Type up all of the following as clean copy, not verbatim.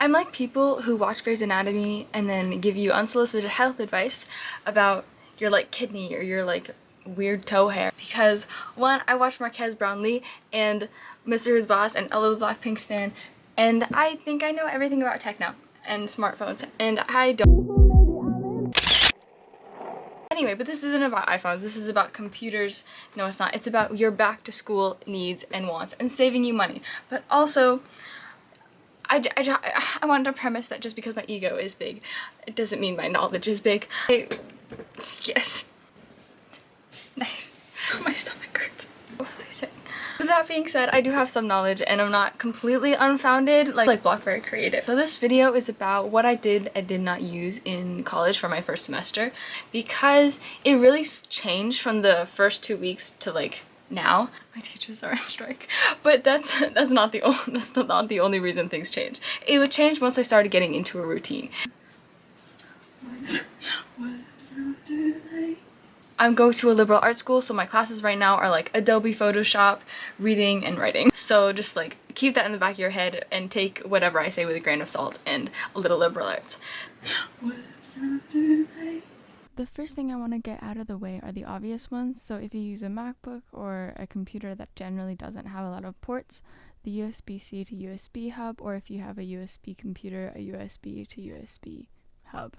I'm like people who watch Grey's Anatomy and then give you unsolicited health advice about your like kidney or your like weird toe hair, because one, I watched Marquez Brownlee and Mr. His Boss and Ella the Blackpink stan, and I think I know everything about tech now and smartphones, and I don't. Anyway, but this isn't about iPhones, this is about computers. No, it's not. It's about your back to school needs and wants and saving you money. But also, I wanted to premise that just because my ego is big, it doesn't mean my knowledge is big. Yes. Nice. My stomach hurts. What was I saying? With that being said, I do have some knowledge and I'm not completely unfounded like BlackBerry Creative. So this video is about what I did and did not use in college for my first semester, because it really changed from the first 2 weeks to like now. My teachers are on strike, but that's not the only reason things change. It would change once I started getting into a routine. I go to a liberal arts school, so my classes right now are like Adobe Photoshop, reading, and writing. So just like keep that in the back of your head and take whatever I say with a grain of salt and a little liberal arts. The first thing I want to get out of the way are the obvious ones. So if you use a MacBook or a computer that generally doesn't have a lot of ports, the USB-C to USB hub, or if you have a USB computer, a USB to USB hub.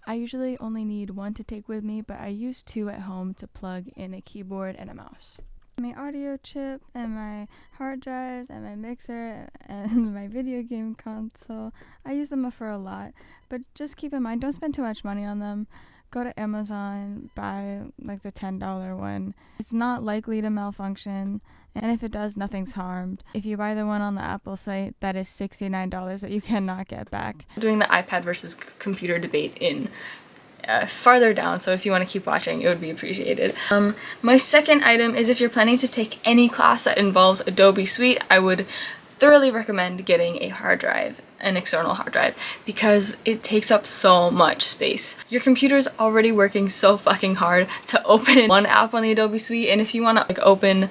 I usually only need one to take with me, but I use two at home to plug in a keyboard and a mouse. My audio chip and my hard drives and my mixer and my video game console, I use them for a lot, but just keep in mind, don't spend too much money on them. Go to Amazon, buy like the $10 one. It's not likely to malfunction, and if it does, nothing's harmed. If you buy the one on the Apple site, that is $69 that you cannot get back. Doing the iPad versus computer debate in farther down, so if you want to keep watching, it would be appreciated. My second item is if you're planning to take any class that involves Adobe Suite, I would thoroughly recommend getting a hard drive, an external hard drive, because it takes up so much space. Your computer's already working so fucking hard to open one app on the Adobe Suite, and if you want to like open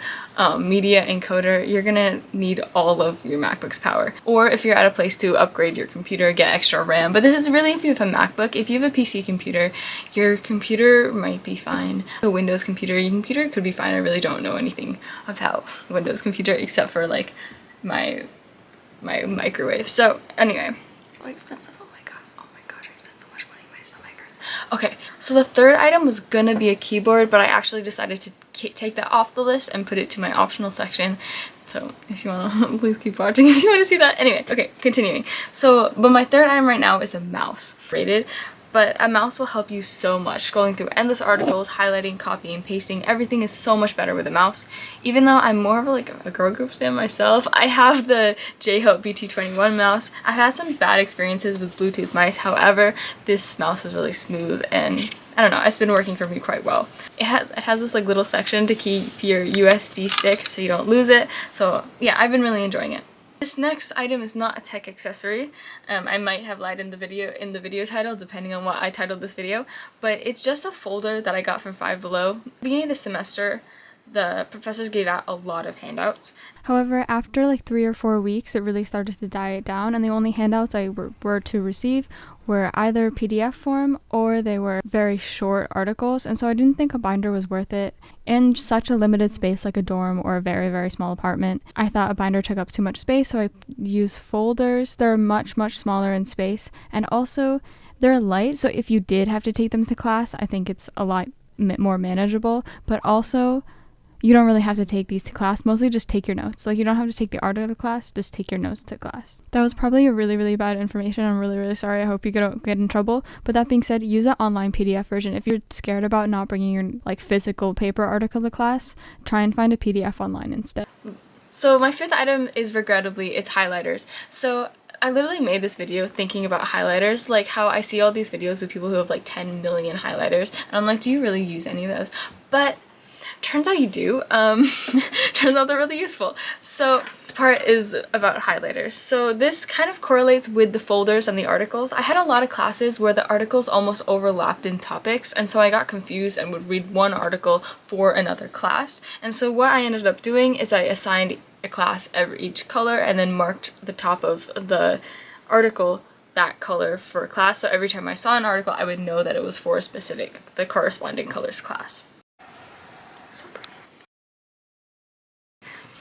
Media Encoder, you're gonna need all of your MacBook's power. Or if you're at a place to upgrade your computer, get extra RAM. But this is really if you have a MacBook. If you have a PC computer, your computer might be fine. A Windows computer, your computer could be fine. I really don't know anything about Windows computer except for like my microwave. So anyway, so expensive. Oh my gosh, I spent so much money. My stomach hurts. Okay, so the third item was gonna be a keyboard, but I actually decided to take that off the list and put it to my optional section. So if you wanna, please keep watching if you wanna see that. Anyway, okay, continuing. So, but my third item right now is a mouse. Rated. But a mouse will help you so much. Scrolling through endless articles, highlighting, copying, pasting, everything is so much better with a mouse. Even though I'm more of like a girl group fan myself, I have the J-Hope BT21 mouse. I've had some bad experiences with Bluetooth mice, however, this mouse is really smooth and I don't know, it's been working for me quite well. It has this like little section to keep your USB stick so you don't lose it. So yeah, I've been really enjoying it. This next item is not a tech accessory. I might have lied in the video title depending on what I titled this video, but it's just a folder that I got from Five Below. At the beginning of the semester, the professors gave out a lot of handouts. However, after like 3 or 4 weeks, it really started to die down, and the only handouts I were to receive were either PDF form or they were very short articles, and so I didn't think a binder was worth it. In such a limited space like a dorm or a very, very small apartment, I thought a binder took up too much space, so I used folders. They're much, much smaller in space, and also they're light, so if you did have to take them to class, I think it's a lot more manageable, but also you don't really have to take these to class. Mostly just take your notes. Like, you don't have to take the art out of class, just take your notes to class. That was probably a really, really bad information. I'm really, really sorry. I hope you don't get in trouble. But that being said, use an online PDF version. If you're scared about not bringing your like physical paper article to class, try and find a PDF online instead. So my fifth item is regrettably, it's highlighters. So I literally made this video thinking about highlighters, like how I see all these videos with people who have like 10 million highlighters, and I'm like, do you really use any of those? But turns out you do. Turns out they're really useful. So this part is about highlighters. So this kind of correlates with the folders and the articles. I had a lot of classes where the articles almost overlapped in topics, and so I got confused and would read one article for another class. And so what I ended up doing is I assigned a class each color and then marked the top of the article that color for class, so every time I saw an article I would know that it was for a specific, the corresponding colors class. So pretty.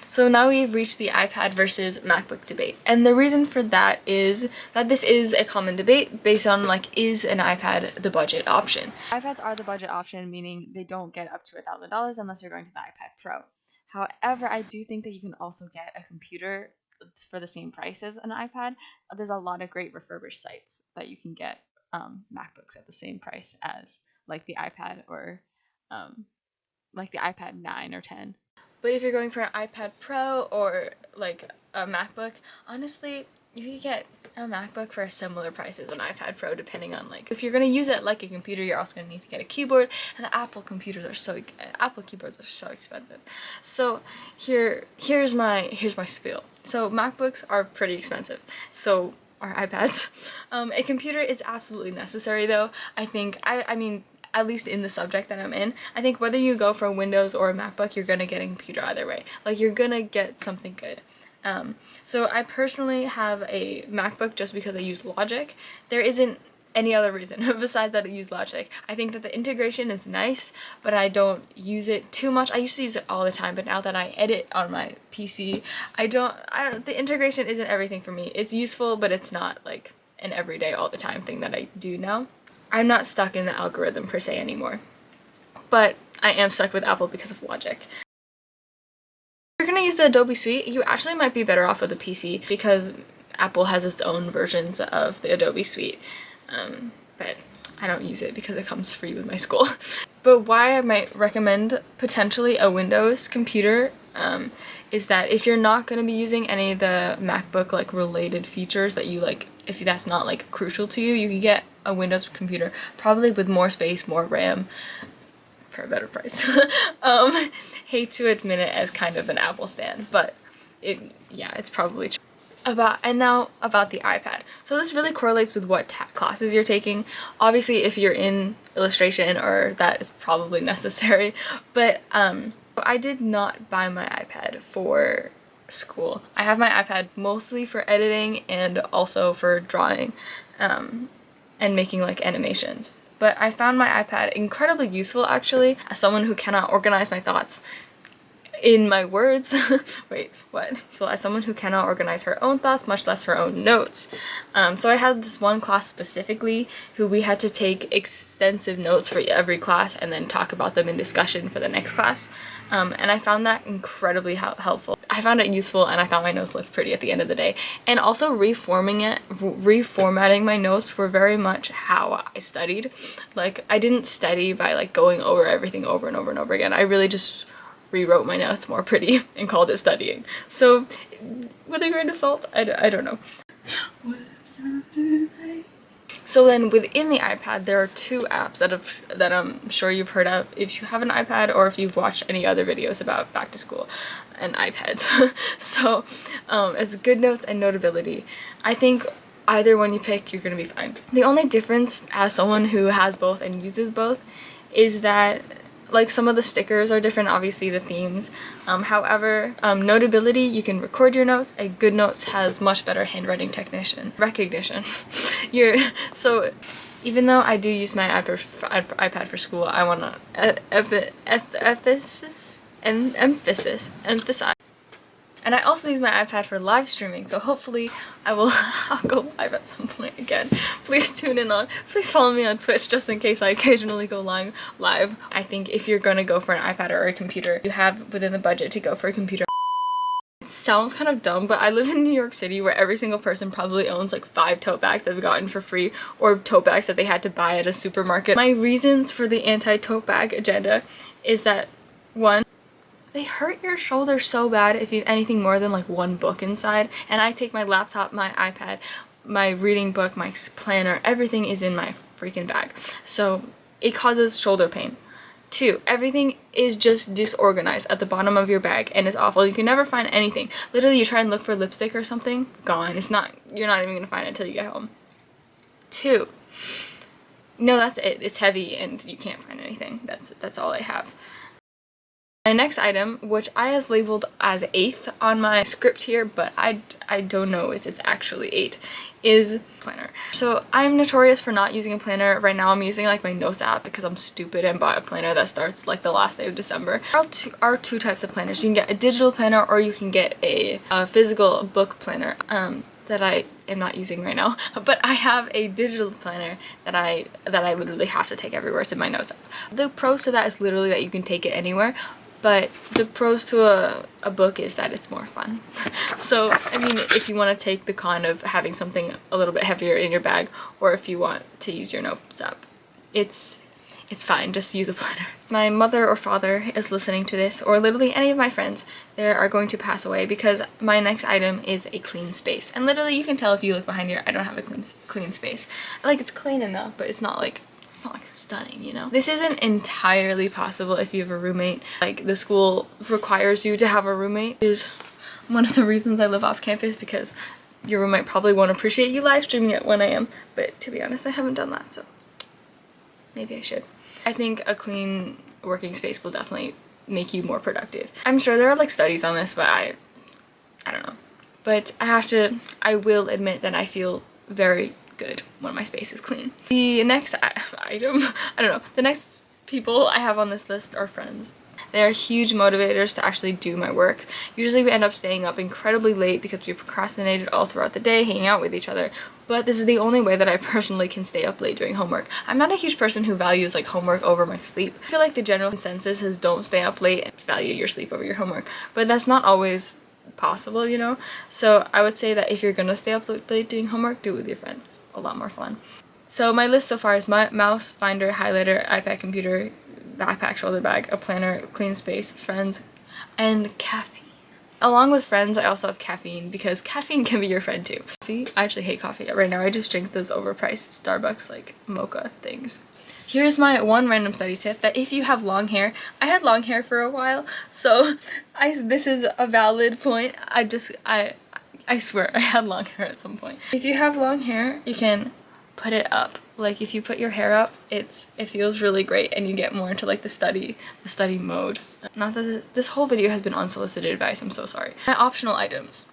So now we've reached the iPad versus MacBook debate, and the reason for that is that this is a common debate based on like, is an iPad the budget option? iPads are the budget option, meaning they don't get up to $1,000 unless you're going to the iPad Pro. However, I do think that you can also get a computer for the same price as an iPad. There's a lot of great refurbished sites that you can get MacBooks at the same price as like the iPad or like the iPad 9 or 10. But if you're going for an iPad Pro or like a MacBook, honestly, you could get a MacBook for a similar price as an iPad Pro, depending on like, if you're gonna use it like a computer, you're also gonna need to get a keyboard, and the Apple keyboards are so expensive. So here's my spiel. So MacBooks are pretty expensive. So are iPads. A computer is absolutely necessary though. I think, I mean, at least in the subject that I'm in, I think whether you go for Windows or a MacBook, you're gonna get a computer either way. Like, you're gonna get something good. So I personally have a MacBook just because I use Logic. There isn't any other reason besides that I use Logic. I think that the integration is nice, but I don't use it too much. I used to use it all the time, but now that I edit on my PC, the integration isn't everything for me. It's useful, but it's not like an everyday all the time thing that I do now. I'm not stuck in the algorithm per se anymore, but I am stuck with Apple because of Logic. If you're gonna use the Adobe Suite, you actually might be better off with a PC because Apple has its own versions of the Adobe Suite, but I don't use it because it comes free with my school. But why I might recommend potentially a Windows computer is that if you're not going to be using any of the MacBook like related features that you like, if that's not like crucial to you, you can get a Windows computer probably with more space, more RAM, for a better price. Hate to admit it as kind of an Apple stan, but it's probably true. Now about the iPad. So this really correlates with what classes you're taking. Obviously, if you're in illustration, or that is probably necessary, but I did not buy my iPad for school. I have my iPad mostly for editing and also for drawing and making like animations. But I found my iPad incredibly useful actually as someone who cannot organize my thoughts in my words. Wait, what? So as someone who cannot organize her own thoughts, much less her own notes. So I had this one class specifically who we had to take extensive notes for every class and then talk about them in discussion for the next class. And I found that incredibly helpful. I found it useful, and I thought my notes looked pretty at the end of the day. And also reformatting my notes were very much how I studied. Like, I didn't study by like going over everything over and over and over again. I really just rewrote my notes more pretty and called it studying. So with a grain of salt, I don't know. So then within the iPad, there are two apps that I'm sure you've heard of if you have an iPad or if you've watched any other videos about back to school and iPads. So it's GoodNotes and Notability. I think either one you pick, you're gonna be fine. The only difference as someone who has both and uses both is that like some of the stickers are different, obviously the themes. However, Notability, you can record your notes. A GoodNotes has much better handwriting recognition. So even though I do use my iPad for school, I want to emphasize. And I also use my iPad for live streaming, so hopefully I'll go live at some point again. Please tune in please follow me on Twitch just in case I occasionally go live. I think if you're gonna go for an iPad or a computer, you have within the budget to go for a computer. It sounds kind of dumb, but I live in New York City where every single person probably owns like 5 tote bags that they've gotten for free, or tote bags that they had to buy at a supermarket. My reasons for the anti-tote bag agenda is that, one, they hurt your shoulder so bad if you have anything more than like one book inside, and I take my laptop, my iPad, my reading book, my planner, everything is in my freaking bag. So it causes shoulder pain. 2, everything is just disorganized at the bottom of your bag and it's awful. You can never find anything. Literally, you try and look for lipstick or something, gone. You're not even gonna find it until you get home. 2, no, that's it. It's heavy and you can't find anything. That's all I have. My next item, which I have labeled as 8th on my script here, but I don't know if it's actually 8, is planner. So I'm notorious for not using a planner. Right now I'm using like my notes app because I'm stupid and bought a planner that starts like the last day of December. There are two types of planners. You can get a digital planner or you can get a physical book planner that I am not using right now, but I have a digital planner that I literally have to take everywhere. It's in my notes app. The pros to that is literally that you can take it anywhere. But the pros to a book is that it's more fun. So, I mean, if you want to take the con of having something a little bit heavier in your bag, or if you want to use your notes app, it's fine, just use a planner. My mother or father is listening to this, or literally any of my friends, they are going to pass away because my next item is a clean space. And literally you can tell if you look behind here, I don't have a clean space. Like, it's clean enough, but it's not like stunning, you know? This isn't entirely possible if you have a roommate. Like, the school requires you to have a roommate is one of the reasons I live off campus, because your roommate probably won't appreciate you live streaming at 1 AM. But to be honest, I haven't done that, so maybe I should. I think a clean working space will definitely make you more productive. I'm sure there are like studies on this, but I don't know. But I will admit that I feel very good when my space is clean. The next item, I don't know, the next people I have on this list are friends. They are huge motivators to actually do my work. Usually we end up staying up incredibly late because we procrastinated all throughout the day hanging out with each other, but this is the only way that I personally can stay up late doing homework. I'm not a huge person who values like homework over my sleep. I feel like the general consensus is don't stay up late and value your sleep over your homework, but that's not always possible, you know? So I would say that if you're gonna stay up late doing homework, do it with your friends. It's a lot more fun. So my list so far is my mouse, binder, highlighter, iPad, computer, backpack, shoulder bag, a planner, clean space, friends, and caffeine. Along with friends, I also have caffeine because caffeine can be your friend too. I actually hate coffee. Right now I just drink those overpriced Starbucks like mocha things. Here's my one random study tip, that if you have long hair, I had long hair for a while, so this is a valid point. I swear I had long hair at some point. If you have long hair, you can put it up. Like if you put your hair up, it feels really great and you get more into like the study mode. Not that this whole video has been unsolicited advice, I'm so sorry. My optional items.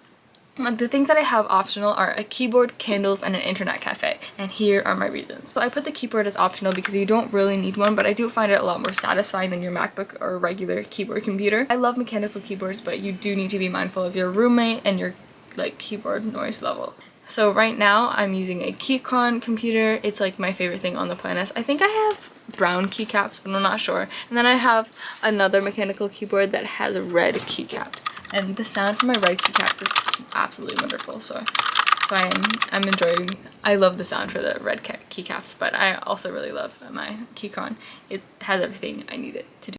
The things that I have optional are a keyboard, candles, and an internet cafe, and here are my reasons. So I put the keyboard as optional because you don't really need one, but I do find it a lot more satisfying than your MacBook or regular keyboard computer. I love mechanical keyboards, but you do need to be mindful of your roommate and your like keyboard noise level. So right now I'm using a Keychron computer. It's like my favorite thing on the planet. I think I have brown keycaps, but I'm not sure. And then I have another mechanical keyboard that has red keycaps. And the sound from my red keycaps is absolutely wonderful. So I'm enjoying. I love the sound for the red keycaps, but I also really love my Keychron. It has everything I need it to do.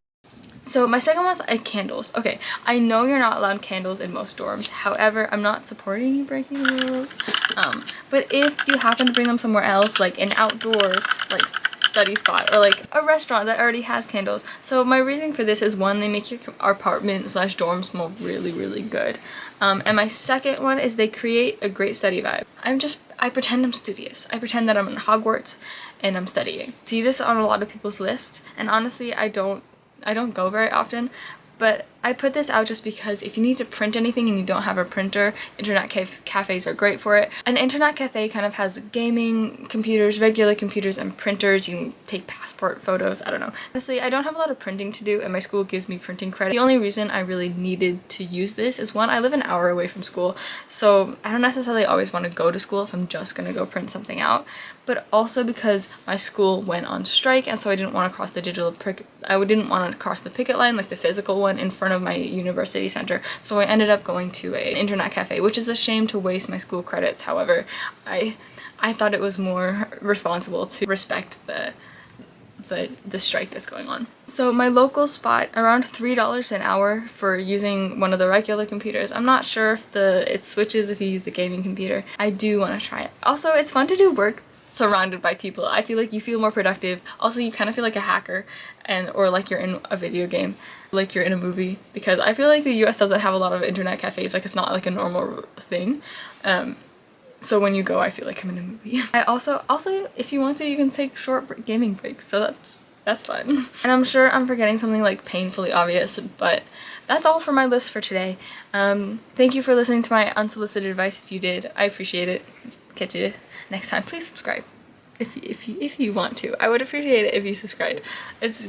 So my second one's candles. Okay, I know you're not allowed candles in most dorms. However, I'm not supporting you breaking the rules. But if you happen to bring them somewhere else, like an outdoor like study spot or like a restaurant that already has candles. So my reasoning for this is, one, they make your apartment / dorm smell really, really good. And my second one is they create a great study vibe. I pretend I'm studious. I pretend that I'm in Hogwarts and I'm studying. See this on a lot of people's lists, and honestly I don't go very often, but I put this out just because if you need to print anything and you don't have a printer, internet cafes are great for it. An internet cafe kind of has gaming computers, regular computers, and printers. You can take passport photos, I don't know. Honestly, I don't have a lot of printing to do and my school gives me printing credit. The only reason I really needed to use this is, one, I live an hour away from school, so I don't necessarily always want to go to school if I'm just gonna go print something out, but also because my school went on strike, and so I didn't want to cross the picket line, like the physical one in front of my university center, so I ended up going to an internet cafe, which is a shame to waste my school credits. However, I thought it was more responsible to respect the strike that's going on. So my local spot, around $3 an hour for using one of the regular computers. I'm not sure if it switches if you use the gaming computer. I do want to try it. Also, it's fun to do work surrounded by people. I feel like you feel more productive. Also, you kind of feel like a hacker, or like you're in a video game, like you're in a movie, because I feel like the US doesn't have a lot of internet cafes. Like, it's not like a normal thing. So when you go, I feel like I'm in a movie. I also if you want to, you can take short gaming breaks. So That's fun. And I'm sure I'm forgetting something like painfully obvious, but that's all for my list for today. Thank you for listening to my unsolicited advice. If you did, I appreciate it. Catch you next time. Please subscribe if you want to. I would appreciate it if you subscribed. It's